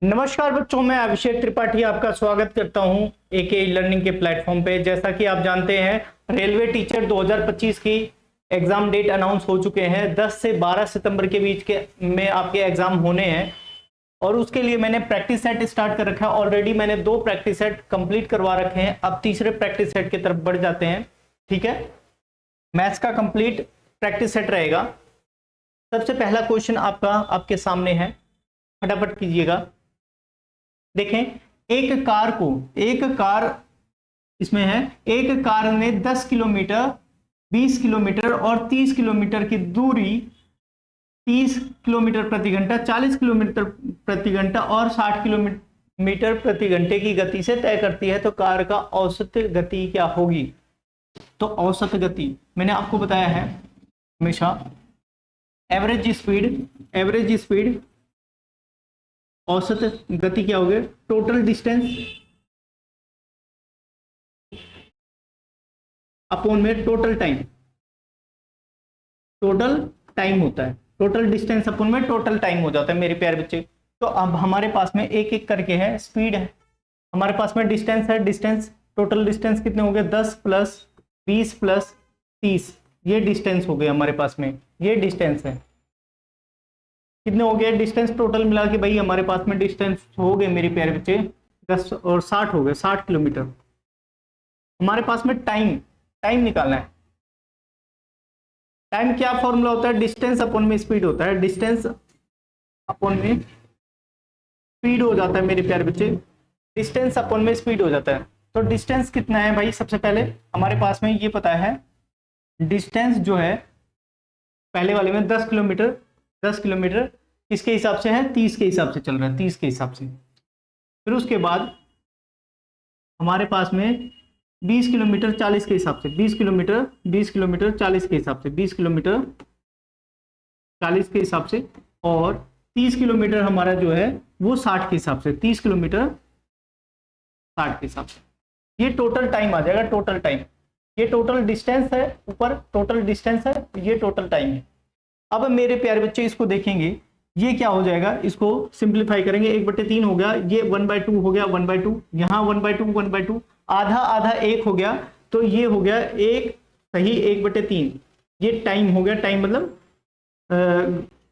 नमस्कार बच्चों, मैं अभिषेक त्रिपाठी आपका स्वागत करता हूं एके लर्निंग के प्लेटफॉर्म पे। जैसा कि आप जानते हैं रेलवे टीचर 2025 की एग्जाम डेट अनाउंस हो चुके हैं। 10 से 12 सितंबर के बीच के में आपके एग्जाम होने हैं और उसके लिए मैंने प्रैक्टिस सेट स्टार्ट कर रखा है। ऑलरेडी मैंने 2 प्रैक्टिस सेट कंप्लीट करवा रखे हैं। अब तीसरे प्रैक्टिस सेट की तरफ बढ़ जाते हैं। ठीक है, मैथ्स का कंप्लीट प्रैक्टिस सेट रहेगा। सबसे पहला क्वेश्चन आपके सामने है, फटाफट कीजिएगा। देखें, एक कार इसमें है। एक कार ने 10 किलोमीटर, 20 किलोमीटर और 30 किलोमीटर की दूरी 30 किलोमीटर प्रति घंटा, 40 किलोमीटर प्रति घंटा और 60 किलोमीटर प्रति घंटे की गति से तय करती है, तो कार का औसत गति क्या होगी? तो औसत गति मैंने आपको बताया है हमेशा एवरेज स्पीड औसत गति क्या होगी? टोटल डिस्टेंस अपॉन में टोटल टाइम होता है। टोटल डिस्टेंस अपॉन में टोटल टाइम हो जाता है मेरे प्यारे बच्चे। तो अब हमारे पास में एक एक करके है, स्पीड है, हमारे पास में डिस्टेंस है। टोटल डिस्टेंस कितने हो गए? 10 प्लस 20 प्लस 30, ये डिस्टेंस हो गए हमारे पास में। ये डिस्टेंस है, कितने हो गए डिस्टेंस टोटल मिला के? भाई हमारे पास में डिस्टेंस हो गए मेरे प्यारे बच्चे 10 और 60 हो गए, 60 किलोमीटर। हमारे पास में टाइम निकालना है। टाइम क्या फॉर्मूला होता है? डिस्टेंस अपॉन में स्पीड होता है। डिस्टेंस अपॉन में स्पीड हो जाता है मेरे प्यारे बच्चे, डिस्टेंस अपॉन में स्पीड हो जाता है। तो डिस्टेंस कितना है भाई? सबसे पहले हमारे पास में ये पता है, डिस्टेंस जो है पहले वाले में 10 किलोमीटर किसके हिसाब से है? 30 के हिसाब से चल रहा है, 30 के हिसाब से। फिर उसके बाद हमारे पास में 20 किलोमीटर 40 के हिसाब से, 20 किलोमीटर 40 के हिसाब से, 20 किलोमीटर 40 के हिसाब से, और 30 किलोमीटर हमारा जो है वो 60 के हिसाब से, 30 किलोमीटर 60 के हिसाब से। ये टोटल टाइम आ जाएगा, टोटल टाइम। ये टोटल डिस्टेंस है, ऊपर टोटल डिस्टेंस है, ये टोटल टाइम है। अब मेरे प्यारे बच्चे इसको देखेंगे, ये क्या हो जाएगा? इसको सिंप्लीफाई करेंगे, 1/3 हो गया, ये 1/2 हो गया, 1/2, यहाँ 1/2, आधा आधा 1 हो गया, तो ये हो गया 1 सही 1/3। ये टाइम हो गया, टाइम मतलब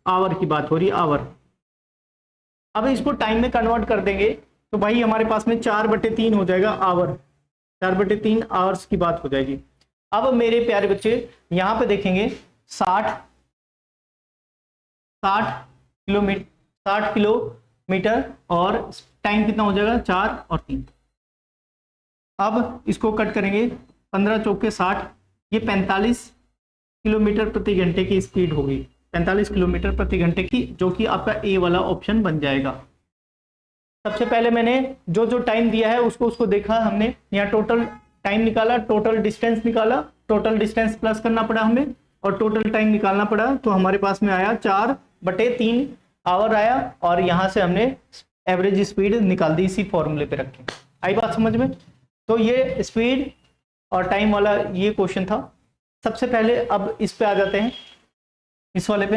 आवर की बात हो रही है, आवर। अब इसको टाइम में कन्वर्ट कर देंगे तो भाई हमारे पास में 4/3 हो जाएगा आवर, 4/3 आवर्स की बात हो जाएगी। अब मेरे प्यारे बच्चे यहाँ पे देखेंगे 60 किलोमीटर और टाइम कितना हो जाएगा? 4 और 3। अब इसको कट करेंगे, 15 चौके 60, ये 45 किलोमीटर प्रति घंटे की स्पीड होगी, 45 किलोमीटर प्रति घंटे की, जो कि आपका ए वाला ऑप्शन बन जाएगा। सबसे पहले मैंने जो जो टाइम दिया है उसको देखा हमने, यहाँ टोटल टाइम निकाला, टोटल डिस्टेंस निकाला, टोटल डिस्टेंस प्लस करना पड़ा हमें और टोटल टाइम निकालना पड़ा, तो हमारे पास में आया 4/3 आवर आया, और यहां से हमने एवरेज स्पीड निकाल दी इसी फॉर्मूले पे रख के। आई बात समझ में? तो ये स्पीड और टाइम वाला ये क्वेश्चन था। सबसे पहले अब इस पे आ जाते हैं, इस वाले पे।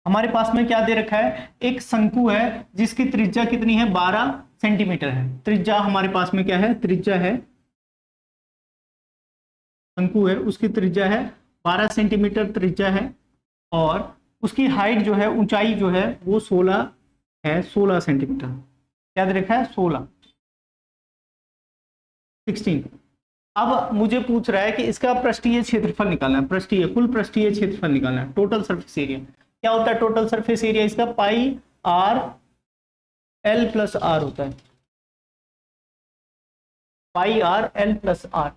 हमारे पास में क्या दे रखा है? एक शंकु है जिसकी त्रिज्या कितनी है? 12 सेंटीमीटर है। त्रिज्या हमारे पास में क्या है? त्रिज्या है, शंकु है, उसकी त्रिज्या है 12 सेंटीमीटर त्रिज्या है, और उसकी हाइट जो है, ऊंचाई जो है वो 16 है, 16 सेंटीमीटर। क्या दे रखा है? 16। अब मुझे पूछ रहा है कि इसका पृष्ठीय क्षेत्रफल निकालना है, कुल पृष्ठीय क्षेत्रफल निकालना है, टोटल सरफेस एरिया। क्या होता है टोटल सरफेस एरिया? इसका पाई आर एल प्लस आर होता है, पाई आर एल प्लस आर।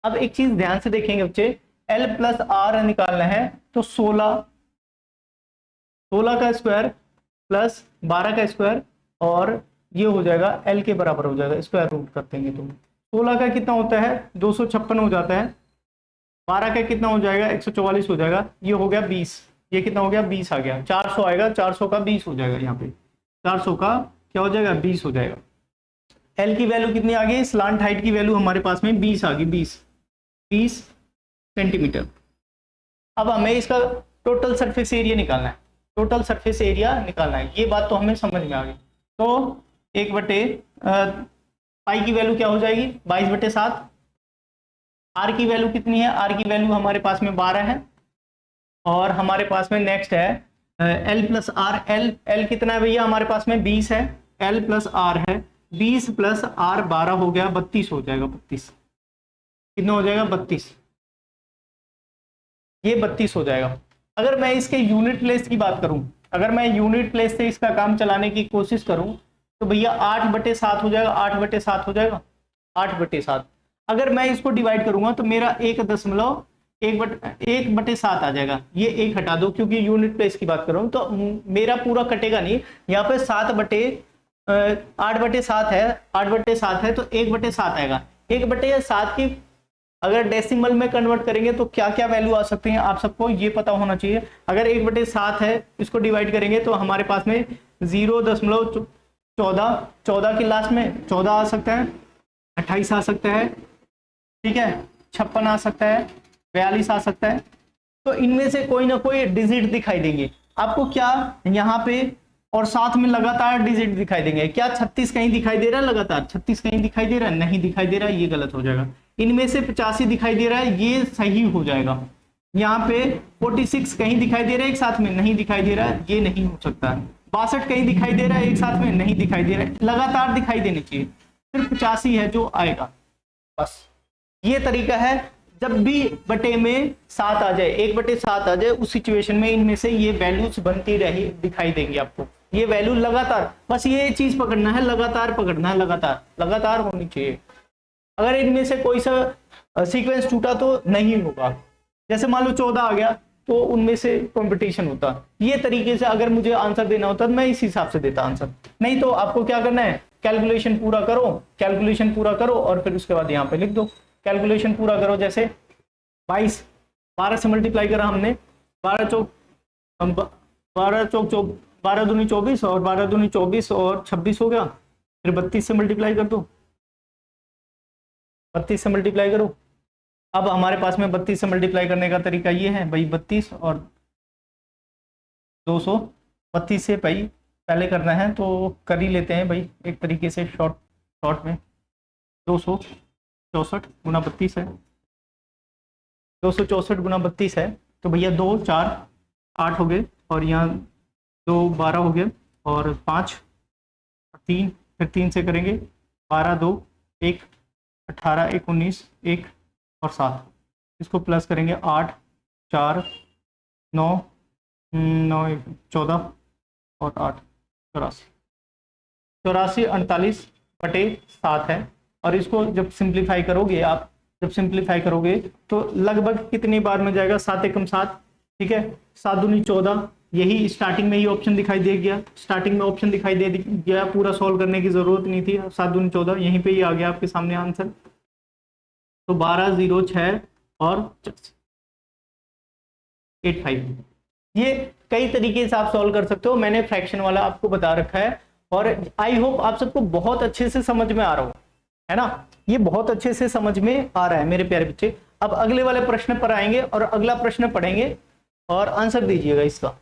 अब एक चीज ध्यान से देखेंगे बच्चे, एल प्लस आर निकालना है तो 16 का स्क्वायर प्लस 12 का स्क्वायर, और ये हो जाएगा एल के बराबर हो जाएगा, स्क्वायर रूट कर देंगे तो 16 का कितना होता है? 256 हो जाता है। 12 का कितना हो जाएगा? 144 हो जाएगा। ये हो गया 20, ये कितना हो गया? 20 आ गया। 400 आएगा, 400 का 20 हो जाएगा, यहाँ पे 400 का क्या हो जाएगा? 20 हो जाएगा। एल की वैल्यू कितनी आ गई? स्लांट हाइट की वैल्यू हमारे पास में 20 आ गई, 20 सेंटीमीटर। अब हमें इसका टोटल सरफेस एरिया निकालना है। टोटल सरफेस एरिया निकालना है। ये बात तो हमें समझ में आ गई। तो 1 बटे पाई की वैल्यू क्या हो जाएगी 22/7। आर की वैल्यू कितनी है, आर की वैल्यू हमारे पास में 12 है। और हमारे पास में नेक्स्ट है एल प्लस आर। एल कितना है भैया हमारे पास में 20 है, एल प्लस आर है 20 प्लस आर 12 हो गया 32 हो जाएगा। 32 कितना हो जाएगा 32, ये 32 हो जाएगा। अगर मैं इसके यूनिट प्लेस की बात करूं, अगर मैं यूनिट प्लेस से इसका काम चलाने की कोशिश करूं तो भैया 8/7 हो जाएगा, 8/7 हो जाएगा, 8/7। अगर मैं इसको डिवाइड करूंगा तो मेरा 1.7 आ जाएगा। ये 1 हटा दो क्योंकि यूनिट प्लेस की बात कर रहा हूं, तो मेरा पूरा कटेगा नहीं। यहाँ पे 8/7 है, 8/7 है तो 1/7 आएगा। 1/7 की अगर डेसिमल में कन्वर्ट करेंगे तो क्या क्या वैल्यू आ सकते हैं आप सबको ये पता होना चाहिए। अगर 1/7 है इसको डिवाइड करेंगे तो हमारे पास में 0.14, 14 की लास्ट में 14 आ सकता है, 28 आ सकता है, ठीक है, 56 आ सकता है, 42 आ सकता है। तो इनमें से कोई ना कोई डिजिट दिखाई देंगे आपको, क्या यहाँ पे, और साथ में लगातार डिजिट दिखाई देंगे। क्या 36 कहीं दिखाई दे रहा है लगातार, 36 कहीं दिखाई दे रहा है, नहीं दिखाई दे रहा है, ये गलत हो जाएगा। इनमें से 85 दिखाई दे रहा है, ये सही हो जाएगा। यहाँ पे 46 कहीं दिखाई दे रहा है एक साथ में, नहीं दिखाई दे रहा है, ये नहीं हो सकता। 62 कहीं दिखाई दे रहा है एक साथ में, नहीं दिखाई दे रहा है, लगातार दिखाई देने चाहिए। सिर्फ 85 है जो आएगा, बस ये तरीका है। जब भी बटे में 7 आ जाए, 1/7 आ जाए, उस सिचुएशन में इनमें से ये वैल्यूज बनती रही दिखाई देंगी आपको। ये वैल्यू लगातार, बस ये चीज पकड़ना है, लगातार पकड़ना है, लगातार होनी चाहिए। अगर इनमें से कोई सा सीक्वेंस टूटा तो नहीं होगा। जैसे मान लो 14 आ गया तो उनमें से कंपटीशन होता। ये तरीके से अगर मुझे आंसर देना होता तो मैं इस हिसाब से देता आंसर। नहीं तो आपको क्या करना है, कैलकुलेशन पूरा करो और फिर उसके बाद यहाँ पे लिख दो। कैलकुलेशन पूरा करो, जैसे 12 से मल्टीप्लाई करा हमने, 12 दूनी 24 और 12 दूनी 24 और 26 हो गया। फिर 32 से मल्टीप्लाई कर दो, 32 से मल्टीप्लाई करो। अब हमारे पास में 32 से मल्टीप्लाई करने का तरीका ये है भाई, 32 और 200, 32 से भाई पहले करना है तो कर ही लेते हैं भाई एक तरीके से शॉर्ट में। 264 गुना 32 है, 264 गुना 32 है तो भैया 2 4 8 हो गए, और यहाँ 2 12 हो गए, और 5 3, फिर 3 से करेंगे 12 2 1 18 1 19 1 और 7, इसको प्लस करेंगे 8 4 9 9 14 और 8 84 48/7 है। और इसको जब सिंप्लीफाई करोगे आप, तो लगभग कितनी बार में जाएगा, 7 एकम 7, ठीक है, 7 दूनी 14। यही स्टार्टिंग में ही ऑप्शन दिखाई दे गया, पूरा सॉल्व करने की जरूरत नहीं थी। 7 दूनी 14 यहीं पे ही आ गया आपके सामने आंसर। तो 12 0 6 और 85। ये कई तरीके से आप सॉल्व कर सकते हो, मैंने फ्रैक्शन वाला आपको बता रखा है। और आई होप आप सबको बहुत अच्छे से समझ में आ रहा हो, है ना, ये बहुत अच्छे से समझ में आ रहा है मेरे प्यारे बच्चे। अब अगले वाले प्रश्न पर आएंगे और अगला प्रश्न पढ़ेंगे और आंसर दीजिएगा इसका।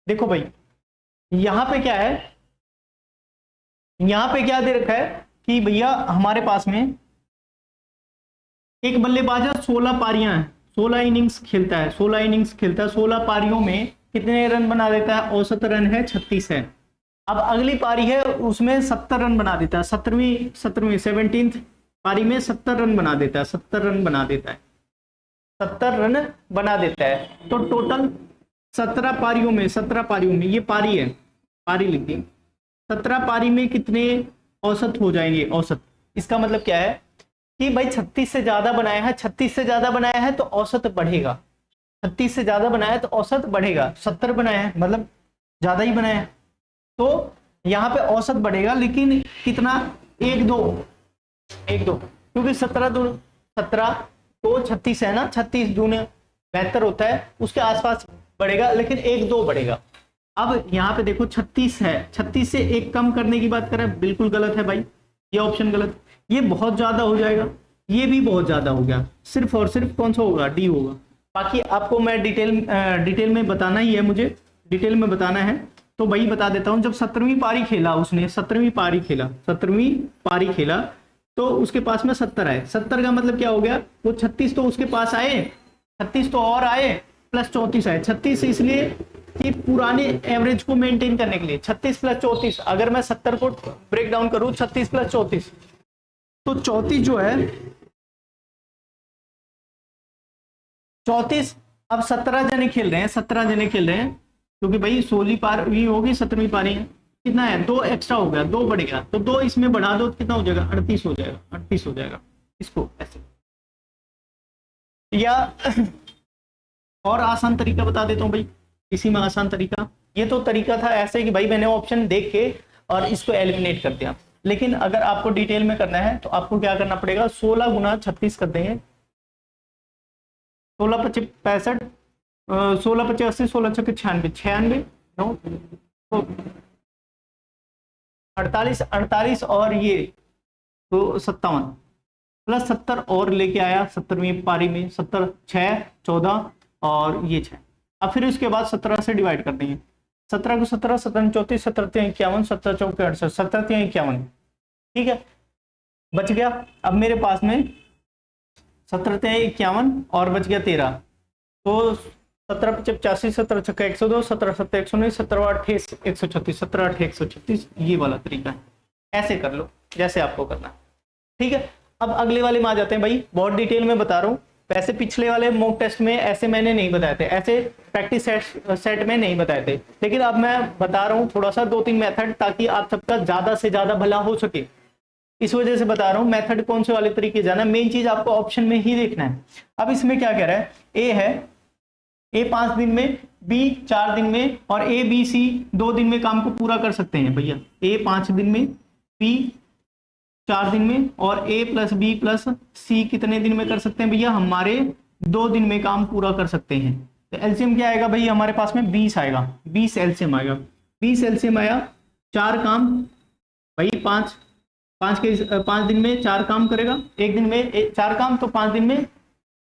देखो भाई यहाँ पे क्या है, यहाँ पे क्या दे रखा है कि भैया हमारे पास में एक बल्लेबाज है, 16 पारियां हैं, 16 इनिंग्स खेलता है, 16 पारियों में कितने रन बना देता है, औसत रन है 36 है। अब अगली पारी है उसमें 70 रन बना देता है, 17वीं पारी में 70 रन बना देता है, 70 रन बना देता है। तो टोटल 17 पारियों में ये पारी है, पारी लिख दी, 17 पारी में कितने औसत हो जाएंगे, औसत। इसका मतलब क्या है कि भाई 36 से ज्यादा बनाया है तो औसत बढ़ेगा, 36 से ज्यादा बनाया है तो औसत बढ़ेगा, 70 बनाया है मतलब ज्यादा ही बनाया है तो यहाँ पे औसत बढ़ेगा, लेकिन कितना, 1 2 क्योंकि 17 तो 36 है ना, 36 दूने 72 होता है, उसके आसपास बढ़ेगा, लेकिन 1 2 बढ़ेगा। अब यहाँ पे देखो 36 है, 36 से 1 कम करने की बात करें, बिल्कुल गलत है भाई, ये ऑप्शन गलत। ये बहुत ज्यादा हो जाएगा, ये भी बहुत ज्यादा हो गया, सिर्फ और सिर्फ कौन सा होगा, डी होगा। बाकी आपको मैं डिटेल में बताना ही है, मुझे डिटेल में बताना है, तो वही बता देता हूँ। जब 17वीं पारी खेला उसने, 17वीं पारी खेला तो उसके पास में 70 आए। 70 का मतलब क्या हो गया, वो 36 तो उसके पास आए, 36 तो और आए, प्लस 34 आए। 36 इसलिए कि पुराने एवरेज को मेंटेन करने के लिए, 36 प्लस 34, अगर मैं 70 को ब्रेक डाउन करूं, 36 प्लस 34, तो 34 जो है 34, अब 17 जने खेल रहे हैं, 17 जने खेल रहे हैं, क्योंकि भाई 16वीं पारी होगी, 17वीं पारी है, कितना है, 2 एक्स्ट्रा हो गया, 2 बढ़ गया, तो 2 इसमें बढ़ा दो, कितना हो जाएगा, 38 हो जाएगा, 38 हो जाएगा। इसको ऐसे, या और आसान तरीका बता देता हूँ भाई, इसी में आसान तरीका, ये तो तरीका था ऐसे कि भाई मैंने ऑप्शन देख के और इसको एलिमिनेट कर दिया, लेकिन अगर आपको डिटेल में करना है तो आपको क्या करना पड़ेगा, 16 गुना 36 कर देंगे, 16 पच्चीस 65, 16 पच्चीस 80, 16 छक्के 96, 96 9 तो 48, 48 और ये तो 57 प्लस 70 और लेके आया 17वीं पारी में, 70 6 14 और ये 6। अब फिर उसके बाद 17 से डिवाइड कर देंगे, 17 को 17, 17 34, 17 3 51, 17 4 68, 17 3 51, ठीक है, बच गया। अब मेरे पास में 17 3 51 और बच गया 13, तो 17 पच्चीस 85, 17 छक्का 102, 17 7 119, 17 8 136, 17 8 136, ये वाला तरीका है, ऐसे कर लो जैसे आपको करना है, ठीक है। अब अगले वाले में आ जाते हैं भाई, बहुत डिटेल में बता रहा हूँ, वैसे पिछले वाले मॉक टेस्ट में ऐसे मैंने नहीं बताए थे, ऐसे प्रैक्टिस सेट में नहीं बताए थे, लेकिन अब मैं बता रहा हूँ थोड़ा सा 2-3 मेथड, ताकि आप सबका ज्यादा से ज्यादा भला हो सके, इस वजह से बता रहा हूँ मेथड कौन से वाले तरीके जाना, मेन चीज आपको ऑप्शन में ही देखना है। अब इसमें क्या कह रहा है, ए है, ए 5 दिन में, बी 4 दिन में, और ए बी सी 2 दिन में काम को पूरा कर सकते हैं भैया, ए 5 दिन में, बी 4 दिन में, और ए प्लस बी प्लस सी कितने दिन में कर सकते हैं भैया, हमारे 2 दिन में काम पूरा कर सकते हैं। तो एलसीएम क्या आएगा भाई, हमारे पास में 20 आएगा, 20 एलसीएम आएगा, 20 एलसीएम आया, 4 काम भाई 5 दिन में 4 काम करेगा, एक दिन में 4 काम, तो 5 दिन में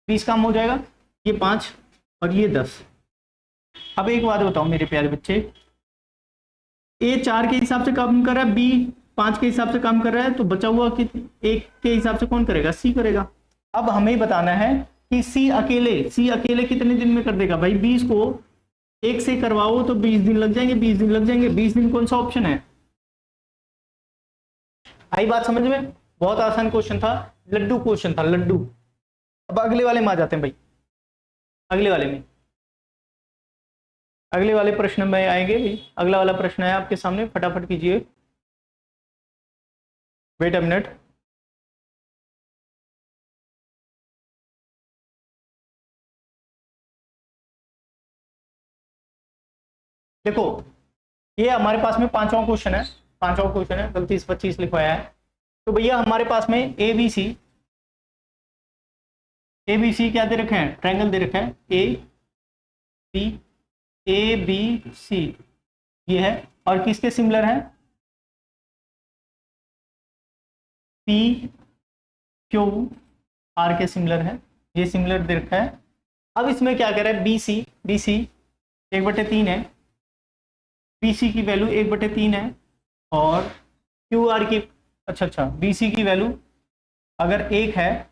20 काम हो जाएगा, ये 5 और ये 10। अब एक बात बताओ मेरे प्यारे बच्चे, ए 4 के हिसाब से काम कर रहा है, बी 5 के हिसाब से काम कर रहा है, तो बचा हुआ कि 1 के हिसाब से कौन करेगा, सी करेगा। अब हमें बताना है कि सी अकेले कितने दिन में कर देगा भाई, 20 को 1 से करवाओ तो 20 दिन लग जाएंगे, 20 दिन लग जाएंगे, 20 दिन कौन सा ऑप्शन है, आई बात समझ में, बहुत आसान क्वेश्चन था, लड्डू क्वेश्चन था, लड्डू। अब अगले वाले में आ जाते हैं भाई, अगले वाले प्रश्न में आएंगे भाई, अगला वाला प्रश्न है आपके सामने, फटाफट कीजिए, वेट अ मिनट। देखो ये हमारे पास में 5वां क्वेश्चन है, गलती से 25 लिखवाया है, तो भैया हमारे पास में ए बी सी क्या दे रखे हैं, ट्रायंगल दे रखा है, ए बी सी ये है, और किसके सिमिलर है, पी क्यू आर के सिमिलर है, ये सिमिलर दे रखा है। अब इसमें क्या कह रहा है, बी सी 1/3 है, बी सी की वैल्यू 1/3 है, और क्यू आर की, अच्छा बी सी की वैल्यू अगर 1 है,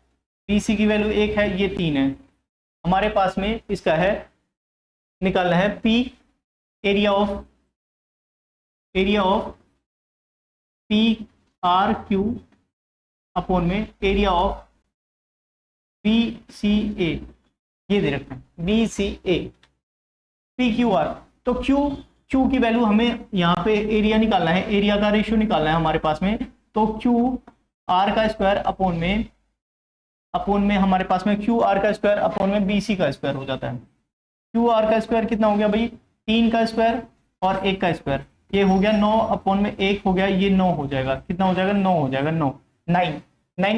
बी सी की वैल्यू 1 है, ये 3 है, हमारे पास में इसका है निकालना है P, area of P R Q upon में एरिया ऑफ बी सी ए, ये दे रखा है बी सी ए, पी क्यू आर, तो क्यू की वैल्यू हमें यहाँ पे एरिया निकालना है, एरिया का रेशियो निकालना है हमारे पास में, तो क्यू आर का स्क्वायर अपॉन में हमारे पास में क्यू आर का स्क्वायर अपॉन में बी सी का स्क्वायर हो जाता है। क्यू आर का स्क्वायर कितना हो गया भाई, 3 का स्क्वायर और 1 का स्क्वायर, ये हो गया 9 अपॉन में 1 हो गया, ये 9 हो जाएगा, कितना हो जाएगा, 9 हो जाएगा, 9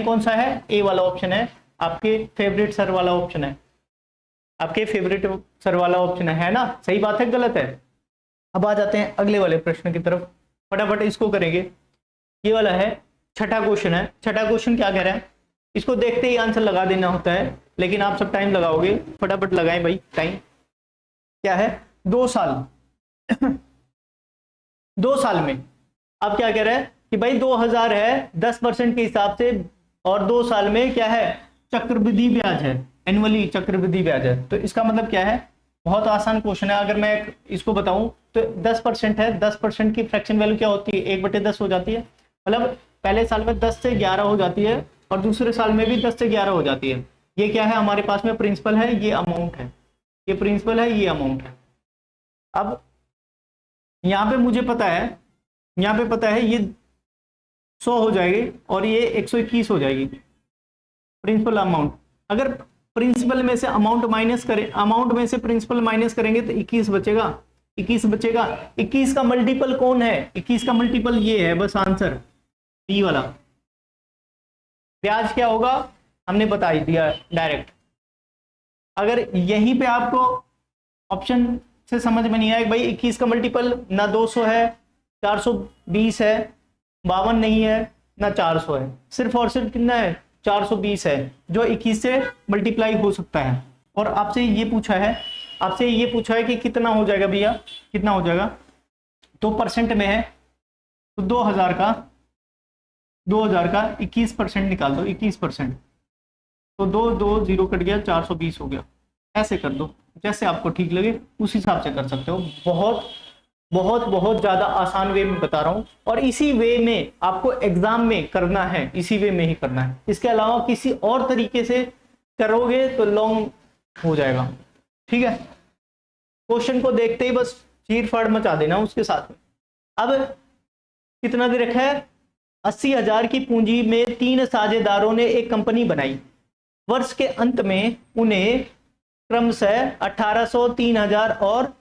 कौन सा है, ए वाला ऑप्शन है, आपके फेवरेट सर वाला ऑप्शन है, आपके फेवरेट सर वाला ऑप्शन है ना? सही बात है, गलत है? अब आ जाते हैं अगले वाले प्रश्न की तरफ, फटाफट इसको करेंगे। ये वाला है, छठा क्वेश्चन है। छठा क्वेश्चन क्या कह रहा है? इसको देखते ही आंसर लगा देना होता है, लेकिन आप सब टाइम लगाओगे, फटाफट लगाएं भाई टाइम। क्या है? 2 साल 2 साल में अब क्या कह रहा है कि भाई 2000 है 10% के हिसाब से, और 2 साल में क्या है? चक्रवृद्धि ब्याज है, एनुअली चक्रवृद्धि ब्याज है। तो इसका मतलब क्या है? बहुत आसान क्वेश्चन है। अगर मैं इसको बताऊं तो 10% है, 10% की फ्रैक्शन वैल्यू क्या होती है? 1/10 हो जाती है। मतलब पहले साल में 10 से 11 हो जाती है, और दूसरे साल में भी 10 से 11 हो जाती है। ये क्या है? हमारे पास में प्रिंसिपल है, ये अमाउंट है, ये प्रिंसिपल है, ये अमाउंट है। अब यहाँ पे मुझे पता है, यहाँ पे पता है ये 100 हो जाएगी और ये 121 हो जाएगी प्रिंसिपल अमाउंट। अगर प्रिंसिपल में से अमाउंट माइनस करें, अमाउंट में से प्रिंसिपल माइनस करेंगे तो 21 बचेगा। 21 बचेगा। 21 का मल्टीपल कौन है? 21 का मल्टीपल ये है, बस आंसर बी वाला। ब्याज क्या होगा हमने बता ही दिया डायरेक्ट। अगर यहीं पे आपको ऑप्शन से समझ में नहीं आया भाई 21 का मल्टीपल ना 200 है, 420 है, 52 नहीं है, ना 400 है, सिर्फ और सिर्फ कितना है? 420 है, जो 21 से मल्टीप्लाई हो सकता है। और आपसे ये पूछा है, आपसे ये पूछा है कि कितना हो जाएगा भैया, कितना हो जाएगा? तो परसेंट में है तो 2000 का 21% निकाल दो, 21%। तो 2 कट गया, 420 हो गया। ऐसे कर दो, जैसे आपको ठीक लगे उस हिसाब से कर सकते हो। बहुत बहुत बहुत ज्यादा आसान वे में बता रहा हूं, और इसी वे में आपको एग्जाम में करना है, इसी वे में ही करना है। इसके अलावा किसी और तरीके से करोगे तो लॉन्ग हो जाएगा। ठीक है, क्वेश्चन को देखते ही बस चीर फाड़ मचा देना उसके साथ में। अब कितना दे रखा है? 80,000 की पूंजी में 3 साझेदारों ने एक कंपनी बनाई। वर्ष के अंत में उन्हें क्रमशः 1800, 3000 और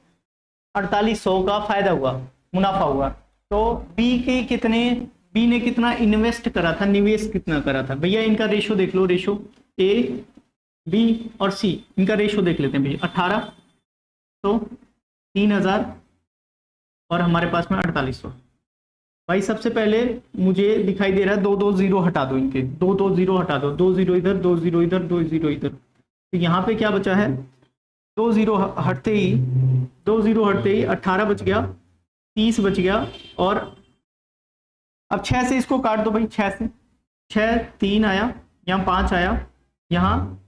4800 का फायदा हुआ, मुनाफा हुआ। तो बी ने कितना इन्वेस्ट करा था, निवेश कितना करा था? भैया इनका रेशो देख लो, रेशो ए, बी और सी, इनका रेशो देख लेते हैं भैया। 18 तो 3000 और हमारे पास में 4800। भाई सबसे पहले मुझे दिखाई दे रहा है 2 0 हटा दो, इनके 2 0 हटा दो, 2 0 इधर, 2 0 इधर, 2 0 इधर। तो यहाँ पे क्या बचा है? 2 0 हटते ही 18 बच गया, 30 बच गया, और अब 6 से इसको काट दो भाई, 6 से 6 3 आया, यहाँ 5 आया, यहाँ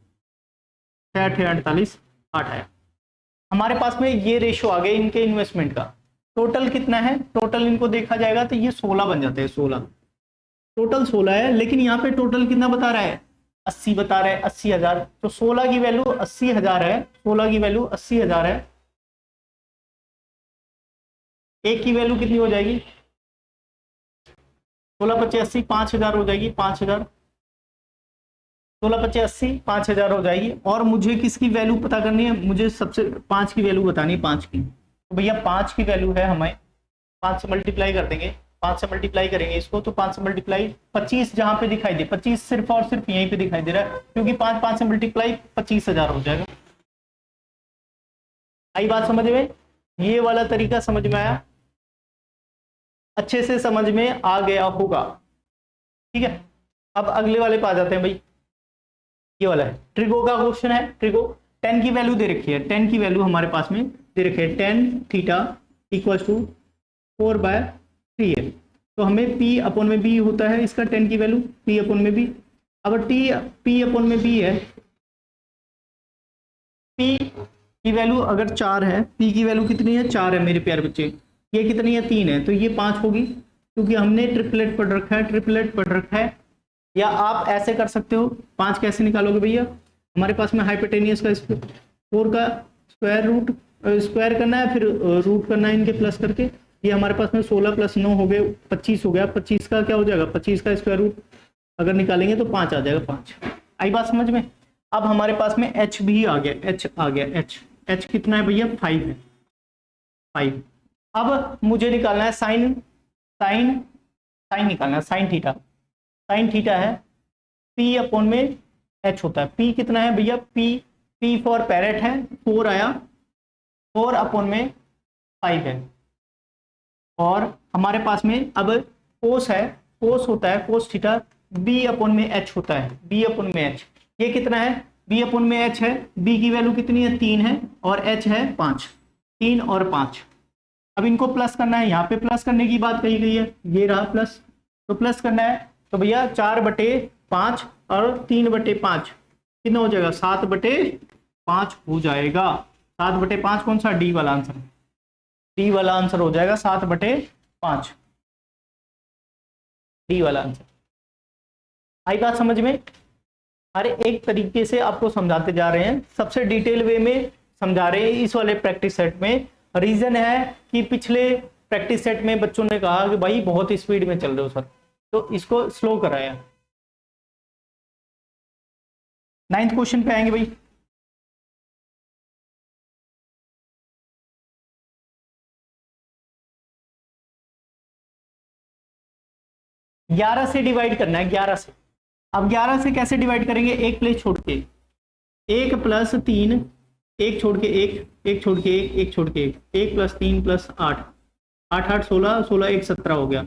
6 8 48 8 आया। हमारे पास में ये रेशो आ गए इनके इन्वेस्टमेंट का। टोटल कितना है? टोटल इनको देखा जाएगा तो ये 16 बन जाते हैं, 16। टोटल 16 है, लेकिन यहाँ पे टोटल कितना बता रहा है? 80 बता रहा है, 80,000। तो 16 की वैल्यू 80,000 है, 16 की वैल्यू 80,000 है। एक की वैल्यू कितनी हो जाएगी? 16 25 80, 5,000 हो जाएगी, 5,000। 16 25 80, 5,000 हो जाएगी। और मुझे किसकी वैल्यू पता करनी है? मुझे सबसे 5 की वैल्यू बतानी है, 5 की। तो भैया 5 की वैल्यू है, हमें 5 से मल्टीप्लाई कर देंगे, 5 से मल्टीप्लाई करेंगे इसको, तो 5 से मल्टीप्लाई 25 जहां पे दिखाई दे, 25 सिर्फ और सिर्फ यहीं पे दिखाई दे रहा है, क्योंकि 5 से मल्टीप्लाई 25,000 हो जाएगा। आई बात समझ में? ये वाला तरीका समझ में आया? अच्छे से समझ में आ गया होगा। ठीक है, अब अगले वाले पे आ जाते हैं भाई। ये वाला है ट्रिगो का क्वेश्चन है। ट्रिगो 10 की वैल्यू दे रखी है, 10 की वैल्यू हमारे पास में दे रखी है, 10 थीटा इक्वल टू 4/3 है। तो हमें P अपॉन में B होता है इसका 10 की वैल्यू, P अपॉन में B। अब P अपॉन में B है, P की वैल्यू अगर 4 है, P की वैल्यू कितनी है? 4 है मेरे प्यारे बच्चे। ये कितनी है? 3 है, तो ये 5 होगी, क्योंककि हमने ट्रिपलेट पढ़ रखा है, ट्रिपलेट पढ़ रखा है। या आप ऐसे कर सकते हो, 5 कैसे निकालोगे भैया? हमारे पास में हाइपोटेनियस का 4 का स्क्वायर रूट, स्क्वायर करना है, फिर रूट करना है इनके प्लस करके। ये हमारे पास में 16 + 9 हो गए, 25 हो गया। 25 का क्या हो जाएगा? 25 का स्क्वायर रूट अगर निकालेंगे तो 5 आ जाएगा, 5। आई बात समझ में? अब हमारे पास में H भी आ गया, H आ गया। H कितना है भैया? 5 है, 5। अब मुझे निकालना है साइन निकालना है, साइन थीटा। साइन थीटा है P अपॉन में H होता है। P कितना है भैया? P P फॉर पैरेट है, 4 आया, 4/5 है। और हमारे पास में अब कोस है, कोस होता है कोस थीटा B/H होता है, B/H। ये कितना है, B/H है, B की वैल्यू कितनी है 3 है और H है 5, 3 और 5। अब इनको प्लस करना है, यहाँ पे प्लस करने की बात कही गई है, ये रहा प्लस, तो प्लस करना है तो भैया 4/5 और 3/5 कितना हो जाएगा, 7/5 हो जाएगा। 7/5 कौन सा, डी वाला आंसर, डी वाला आंसर हो जाएगा 7/5, डी वाला आंसर। आई बात समझ में? अरे एक तरीके से आपको समझाते जा रहे हैं, सबसे डिटेल वे में समझा रहे हैं इस वाले प्रैक्टिस सेट में। रीजन है कि पिछले प्रैक्टिस सेट में बच्चों ने कहा कि भाई बहुत स्पीड में चल रहे हो सर, तो इसको स्लो कराया। 9th क्वेश्चन पे आएंगे भाई। ग्यारह से डिवाइड करना है, 11 से। अब 11 से कैसे डिवाइड करेंगे, एक प्लेस छोड़ के, 1 + 3, एक छोड़ के एक, एक छोड़ के एक, एक छोड़ के एक, 1 + 3 + 8, 8 8 16, 16 1 17 हो गया।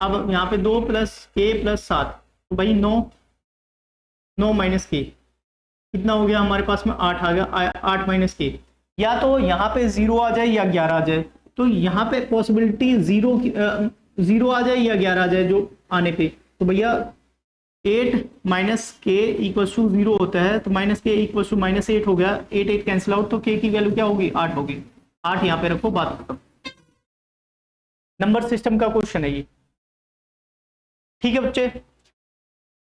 अब यहाँ पे 2 + k + 7, तो भाई 9, 9 - k कितना हो गया हमारे पास में, 8 आ गया, 8 - k। या तो यहाँ पे 0 आ जाए या 11 आ जाए, तो यहाँ पे पॉसिबिलिटी 0 आ जाए या 11 आ जाए जो आने पे, तो भैया 8 - k = 0 होता है, तो -k = -8 हो गया, 8 8 कैंसिल आउट, तो k की वैल्यू क्या होगी, 8 होगी। 8 यहाँ पे रखो, बात खत्म। नंबर सिस्टम का क्वेश्चन है ये, ठीक है बच्चे,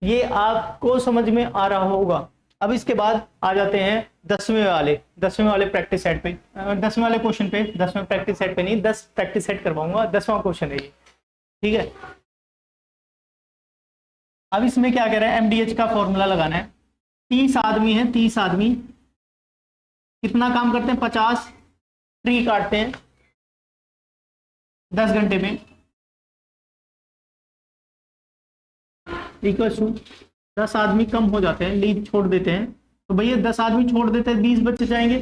ये आपको समझ में आ रहा होगा। अब इसके बाद आ जाते हैं 10वें वाले प्रैक्टिस सेट पे, 10वें वाले क्वेश्चन पे, 10वें प्रैक्टिस सेट पे नहीं, 10 प्रैक्टिस सेट करवाऊंगा, 10वां क्वेश्चन है ये, ठीक है। अब इसमें क्या कह रहा है, MDH का फॉर्मूला लगाना है। 30 आदमी है, 30 आदमी कितना काम करते हैं, 50 ट्री काटते हैं 10 घंटे में, इक्वल टू 10 आदमी कम हो जाते हैं, लीव छोड़ देते हैं, तो भैया 10 आदमी छोड़ देते हैं, 20 बच्चे जाएंगे।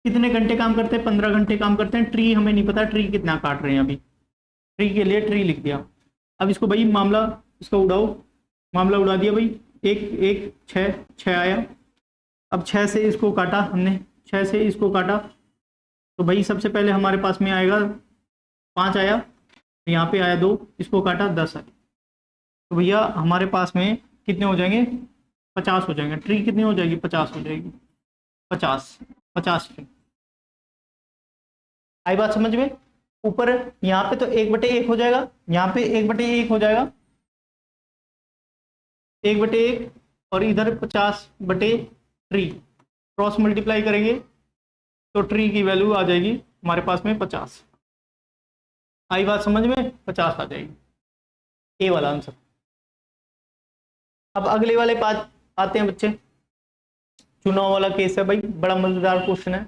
कितने घंटे काम करते हैं, 15 घंटे काम करते हैं। ट्री हमें नहीं पता ट्री कितना काट रहे हैं, अभी ट्री के लिए ट्री लिख दिया। अब इसको भाई मामला इसका उड़ाओ, मामला उड़ा दिया भाई, 1 1 6 6 आया। अब 6 से इसको काटा हमने, 6 से इसको काटा, तो भाई सबसे पहले हमारे पास में आएगा 5 आया, यहाँ पे आया 2, इसको काटा 10 आया, तो भैया हमारे पास में कितने हो जाएंगे, 50 हो जाएंगे। ट्री कितनी हो जाएगी, 50 हो जाएगी, 50 ट्री। आई बात समझ में? ऊपर यहाँ पे तो 1/1 हो जाएगा, यहाँ पे 1/1 हो जाएगा, 1/1, और इधर 50/ट्री, क्रॉस मल्टीप्लाई करेंगे तो ट्री की वैल्यू आ जाएगी हमारे पास में 50। आई बात समझ में, 50 आ जाएगी, ए वाला आंसर। अब अगले वाले बात आते हैं बच्चे, चुनाव वाला केस है भाई, बड़ा मजेदार क्वेश्चन है।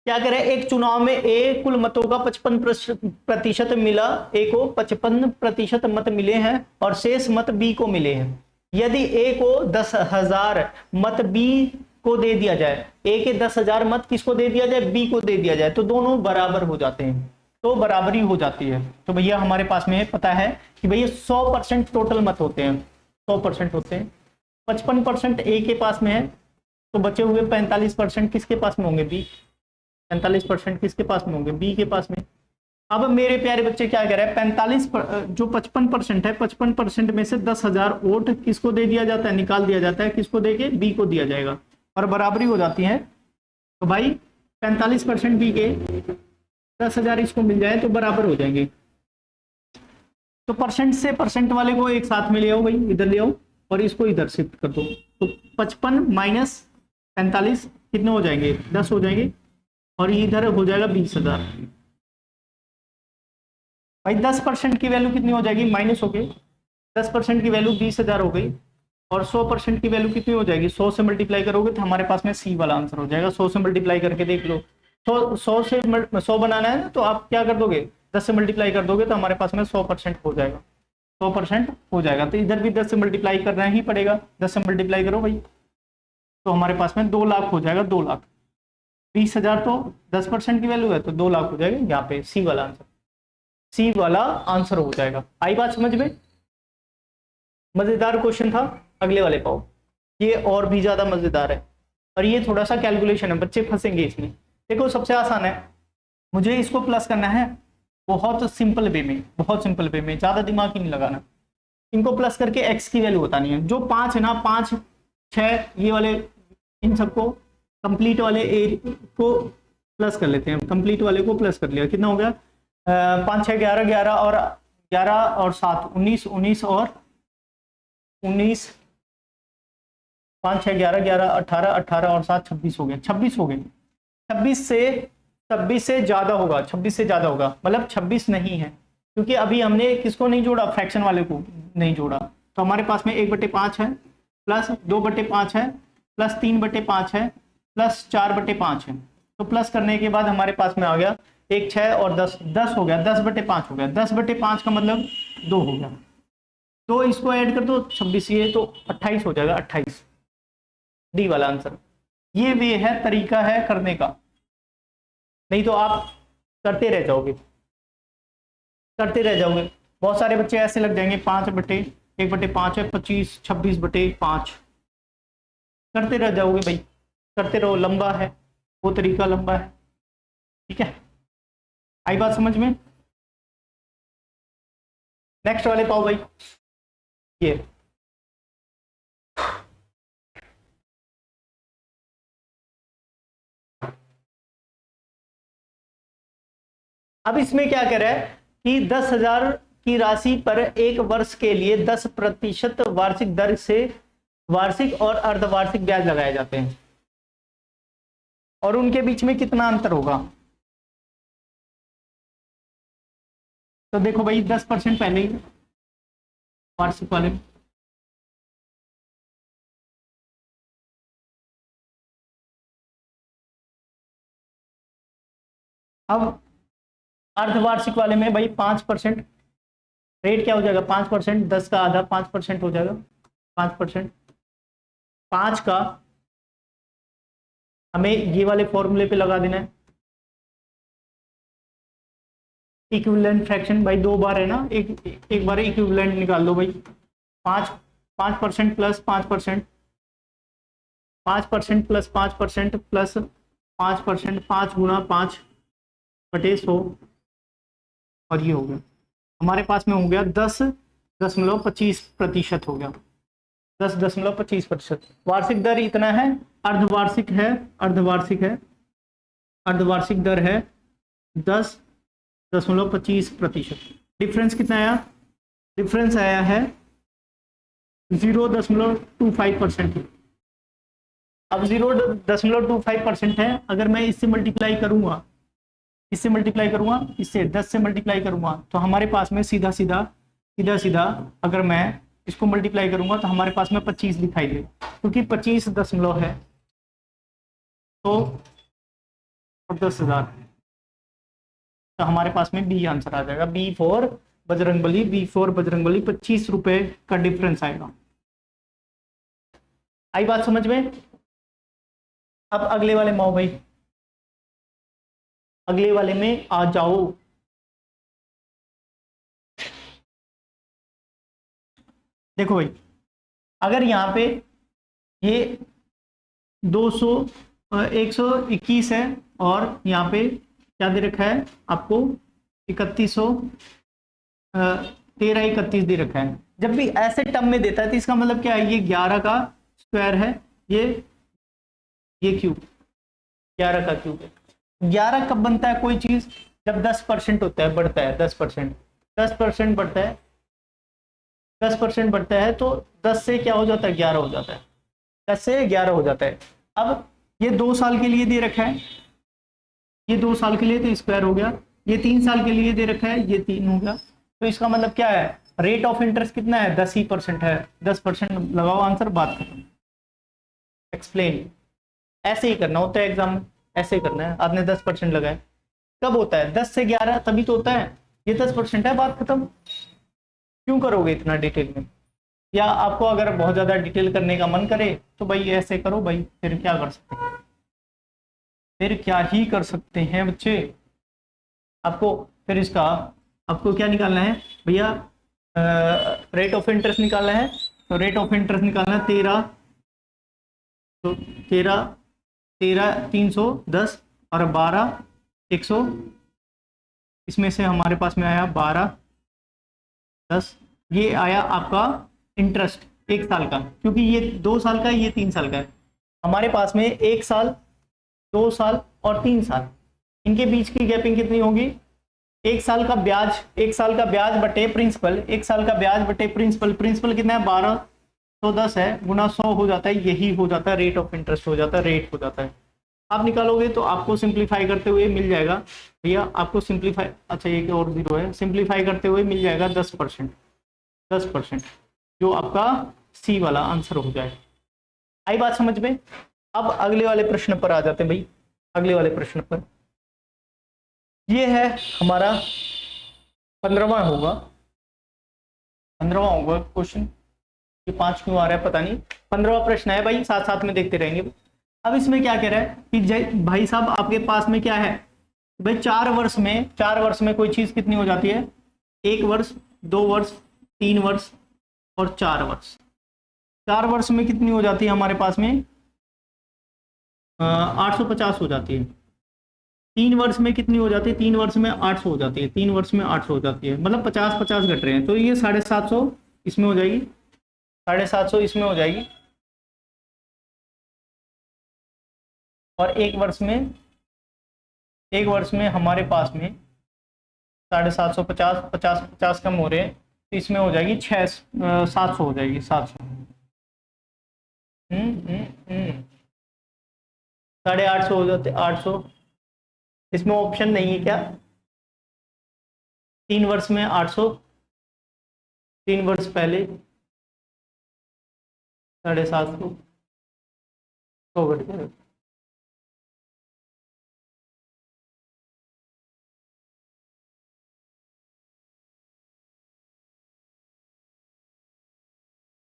क्या कह रहे हैं, एक चुनाव में ए कुल मतों का 55% मिला, ए को 55% मत मिले हैं और शेष मत बी को मिले हैं। यदि ए को 10,000 मत बी को दे दिया जाए, ए के 10,000 मत किसको दे दिया जाए, बी को दे दिया जाए, तो दोनों बराबर हो जाते हैं, तो बराबरी हो जाती है। तो भैया हमारे पास में पता है कि भैया 100% टोटल मत होते हैं, 100% होते हैं। 55% ए के पास में है, तो बचे हुए 45% किसके पास में होंगे, बी। 45% किसके पास में होंगे, बी के पास में। अब मेरे प्यारे बच्चे क्या कह रहे हैं, 55% है, 55% में से 10,000 वोट किसको दे दिया जाता है, निकाल दिया जाता है, किसको देके, बी को दिया जाएगा, और बराबरी हो जाती है। तो भाई 45% बी के, 10,000 इसको मिल जाए तो बराबर हो जाएंगे। तो परसेंट से परसेंट वाले को एक साथ में ले आओ भाई, इधर ले आओ और इसको इधर शिफ्ट कर दो, तो 55 - 45 कितने हो जाएंगे, 10 हो जाएंगे, और इधर हो जाएगा 20,000। भाई 10% की वैल्यू कितनी हो जाएगी, माइनस हो गई, 10% की वैल्यू 20,000 हो गई, और 100% की वैल्यू कितनी हो जाएगी, 100 से मल्टीप्लाई करोगे तो हमारे पास में सी वाला आंसर हो जाएगा। 100 से मल्टीप्लाई करके देख लो, 100 से 100 बनाना है ना, तो आप क्या कर दोगे, 10 से मल्टीप्लाई कर दोगे तो हमारे पास में 100% हो जाएगा, 100% हो जाएगा। तो इधर भी 10 से मल्टीप्लाई करना ही पड़ेगा, 10 से मल्टीप्लाई करो भाई, तो हमारे पास में 2 लाख हो जाएगा, 2 लाख। 20,000 तो 10% की वैल्यू है, तो 2 लाख हो जाएगा। यहाँ पे सी वाला आंसर, सी वाला आंसर हो जाएगा। आई बात समझ में? मजेदार क्वेश्चन था। अगले वाले पाओ, ये और भी ज्यादा मजेदार है, और ये थोड़ा सा कैलकुलेशन है, बच्चे फंसेंगे इसमें। देखो सबसे आसान है, मुझे इसको प्लस करना है बहुत सिंपल वे में, बहुत सिंपल वे में, ज्यादा दिमाग ही नहीं लगाना। इनको प्लस करके एक्स की वैल्यू बतानी है। जो 5 है ना, 5, 6 ये वाले, इन सबको कंप्लीट वाले ए को प्लस कर लेते हैं। कंप्लीट वाले को प्लस कर लिया, कितना हो गया? 5, 6, 11, 11 और 7, 19, 19 और 19, 5, 6, 11, 11, 18, 18 और 7, 26 हो गए। 26 हो गए। 26 से ज्यादा होगा, 26 से ज्यादा होगा, मतलब 26 नहीं है, क्योंकि अभी हमने किसको नहीं जोड़ा? फ्रैक्शन वाले को नहीं जोड़ा। तो हमारे पास में 1/5 है, प्लस 2/5 है, प्लस 3/5 है, प्लस 4/5 है। तो प्लस करने के बाद हमारे पास में आ गया 1, 6 और 10, 10 हो गया, 10/5 हो गया। 10/5 का मतलब 2 हो गया। तो इसको ऐड कर दो 26, ये तो 28 हो जाएगा, 28। डी वाला आंसर। ये वे है, तरीका है करने का, नहीं तो आप करते रह जाओगे, करते रह जाओगे। बहुत सारे बच्चे ऐसे लग जाएंगे, 5/1/5 है, 25, 26/5, करते रह जाओगे भाई, करते रहो। लंबा है वो तरीका, लंबा है, ठीक है। आई बात समझ में? नेक्स्ट वाले पाओ भाई, ये अब इसमें क्या कह रहा है कि 10,000 की राशि पर एक वर्ष के लिए 10% वार्षिक दर से वार्षिक और अर्धवार्षिक ब्याज लगाए जाते हैं, और उनके बीच में कितना अंतर होगा? तो देखो भाई, 10% पहले ही वार्षिक वाले, अब अर्धवार्षिक वाले में भाई 5%। रेट क्या हो जाएगा? 5%, 10 का आधा 5% हो जाएगा। 5%, 5 का हमें ये वाले फॉर्मूले पे लगा देना है। इक्विवेलेंट फ्रैक्शन भाई 2 बार है ना, एक बार इक्विवेलेंट निकाल लो भाई। 5% प्लस 5%, 5% प्लस 5% प्लस 5%, 5 गुणा 5/100, और ये हो गया हमारे पास में हो गया 10.25% हो गया, 10.25%। वार्षिक दर इतना है, अर्धवार्षिक है, अर्धवार्षिक दर है 10.25%। डिफरेंस कितना आया? डिफरेंस आया है 0.25%। अब 0.25% है, अगर मैं इससे मल्टीप्लाई करूंगा, इससे मल्टीप्लाई करूंगा, इससे 10 से मल्टीप्लाई करूंगा, तो हमारे पास में सीधा सीधा अगर मैं इसको मल्टीप्लाई करूंगा तो हमारे पास में 25 दिखाई देगा, क्योंकि 25 दशमलव है, तो 10,000, तो हमारे पास में बी आंसर आ जाएगा। B for Bajrangbali, B for Bajrangbali. 25 रुपए का डिफरेंस आएगा। आई बात समझ में? अब अगले वाले में आओ भाई, अगले वाले में आ जाओ। देखो भाई, अगर यहाँ पे ये 121 है, और यहाँ पे क्या दे रखा है आपको? 3131 दे रखा है। जब भी ऐसे टर्म में देता है तो इसका मतलब क्या है? ये 11 का स्क्वायर है, ये क्यूब, 11 का क्यूब है। 11 कब बनता है कोई चीज? जब 10% होता है, बढ़ता है 10%, 10% बढ़ता है, 10% बढ़ता है, तो 10 से क्या हो जाता है? 11 हो जाता है, 10 से 11 हो जाता है। अब ये 2 साल के लिए दे रखा है, ये 2 साल के लिए तो स्क्वायर हो गया। ये 3 साल के लिए दे रखा है, ये 3 हो गया। तो इसका मतलब क्या है? रेट ऑफ इंटरेस्ट कितना है? 10% है। 10% लगाओ आंसर, बात खत्म। एक्सप्लेन। ऐसे ही करना होता है एग्जाम में, ऐसे ही करना है। आपने 10% लगाया, कब होता है? 10 से 11 तभी तो होता है। ये 10% है, बात खत्म। क्यों करोगे इतना डिटेल में? या आपको अगर बहुत ज़्यादा डिटेल करने का मन करे तो भाई ऐसे करो भाई, फिर क्या कर सकते हैं, फिर क्या ही कर सकते हैं बच्चे। आपको फिर इसका आपको क्या निकालना है भैया, रेट ऑफ इंटरेस्ट निकालना है। तो रेट ऑफ इंटरेस्ट निकालना है 13, तो 310 और 12 100, इसमें से हमारे पास में आया 12 10, ये आया आपका इंटरेस्ट 1 साल का, क्योंकि ये 2 साल का है, ये 3 साल का है। हमारे पास में 1 साल 2 साल और 3 साल, इनके बीच की गैपिंग कितनी होगी, 1 साल का ब्याज, 1 साल का ब्याज बटे प्रिंसिपल, 1 साल का ब्याज बटे प्रिंसिपल, प्रिंसिपल कितना है 1210 है, गुना 100 हो जाता है, यही हो जाता है रेट ऑफ इंटरेस्ट, हो जाता है रेट हो जाता है। आप निकालोगे तो आपको सिंप्लीफाई करते हुए मिल जाएगा भैया, आपको सिंप्लीफाई, अच्छा एक और 0 है, सिंप्लीफाई करते हुए मिल जाएगा 10%, 10%, जो आपका सी वाला आंसर हो जाए। आई बात समझ में। अब अगले वाले प्रश्न पर आ जाते हैं भाई, अगले वाले प्रश्न पर। ये है हमारा 15वां होगा, 15वां होगा क्वेश्चन, ये 5 क्यों आ रहा है पता नहीं, 15वां प्रश्न है भाई, साथ साथ में देखते रहेंगे। अब इसमें क्या कह रहा है कि भाई साहब आपके पास में क्या है भाई, 4 वर्ष में कोई चीज कितनी हो जाती है, 1 वर्ष 2 वर्ष 3 वर्ष और 4 वर्ष। 4 वर्ष में कितनी हो जाती है हमारे पास में 850 हो जाती है। 3 वर्ष में कितनी हो जाती है, 3 वर्ष में 800 हो जाती है, 3 वर्ष में 800 हो जाती है, मतलब 50-50 घट रहे हैं, तो ये 750 इसमें हो जाएगी, 750 इसमें हो जाएगी, और एक वर्ष में हमारे पास में 750 50 कम हो रहे हैं, तो इसमें हो जाएगी 700 हो जाएगी, 700 850 हो जाते 800। इसमें ऑप्शन नहीं है क्या, 3 वर्ष में 800, 3 वर्ष पहले 750 तो घट गया,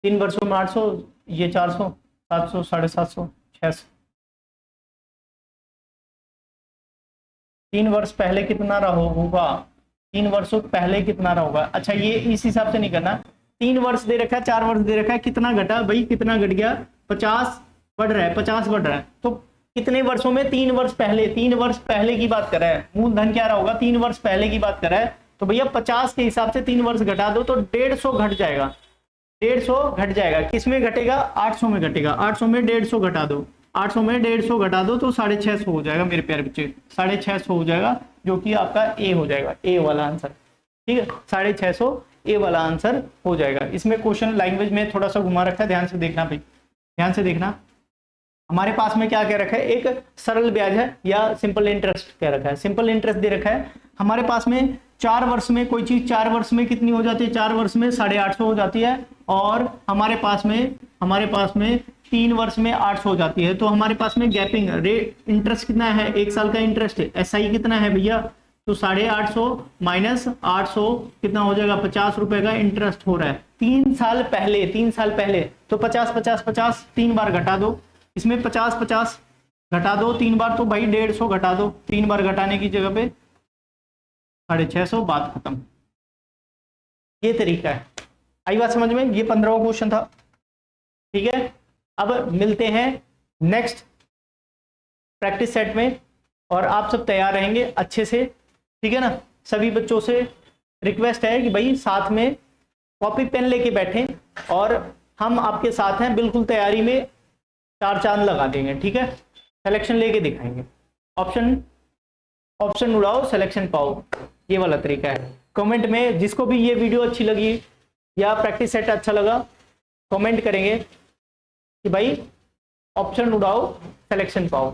तीन वर्षों में 800, ये 400 700 750 600। 3 वर्ष पहले कितना रहा होगा, 3 वर्षों पहले कितना रहा होगा। अच्छा ये इस हिसाब से नहीं करना, 3 वर्ष दे रखा है 4 वर्ष दे रखा है, कितना घटा भाई, कितना घट गया, 50 बढ़ रहा है, 50 बढ़ रहा है, तो कितने वर्षों में, 3 वर्ष पहले, 3 वर्ष पहले की बात कर रहा है, मूलधन क्या रहा होगा, 3 वर्ष पहले की बात कर रहा है, तो भैया 50 के हिसाब से 3 वर्ष घटा दो तो 150 घट जाएगा, 150 घट जाएगा, किसमें घटेगा 800 में घटेगा, 800 में 150 घटा दो, 800 में 150 घटा दो तो 650 हो जाएगा मेरे प्यारे बच्चे, 650 हो जाएगा, जो कि आपका ए हो जाएगा, ए वाला आंसर, ठीक है, 650 ए वाला आंसर हो जाएगा। इसमें क्वेश्चन लैंग्वेज में थोड़ा सा घुमा रखा है, ध्यान से देखना भाई, ध्यान से देखना। हमारे पास में क्या कह रखा है, एक सरल ब्याज है या सिंपल इंटरेस्ट कह रखा है, सिंपल इंटरेस्ट दे रखा है हमारे पास में। 4 वर्ष में कोई चीज 4 वर्ष में कितनी हो जाती है, 4 वर्ष में 850 हो जाती है, और हमारे पास में 3 वर्ष में 800 हो जाती है, तो हमारे पास में गैपिंग रेट इंटरेस्ट कितना है, 1 साल का इंटरेस्ट है, एसआई कितना है भैया, तो 850 माइनस 800 कितना हो जाएगा, 50 रुपए का इंटरेस्ट हो रहा है 3 साल पहले, 3 साल पहले, तो 50 50 50 3 बार घटा दो, इसमें 50 50 घटा दो 3 बार, तो भाई 150 घटा दो, 3 बार घटाने की जगह पे 650, बात खत्म। ये तरीका है, आई बात समझ में। ये 15वां क्वेश्चन था, ठीक है। अब मिलते हैं नेक्स्ट प्रैक्टिस सेट में, और आप सब तैयार रहेंगे अच्छे से, ठीक है ना। सभी बच्चों से रिक्वेस्ट है कि भाई साथ में कॉपी पेन लेके बैठें, और हम आपके साथ हैं, बिल्कुल तैयारी में 4 चांद लगा देंगे, ठीक है। सिलेक्शन लेके दिखाएंगे, ऑप्शन उड़ाओ सिलेक्शन पाओ, ये वाला तरीका है। कमेंट में जिसको भी ये वीडियो अच्छी लगी या प्रैक्टिस सेट अच्छा लगा, कमेंट करेंगे कि भाई ऑप्शन उड़ाओ सिलेक्शन पाओ।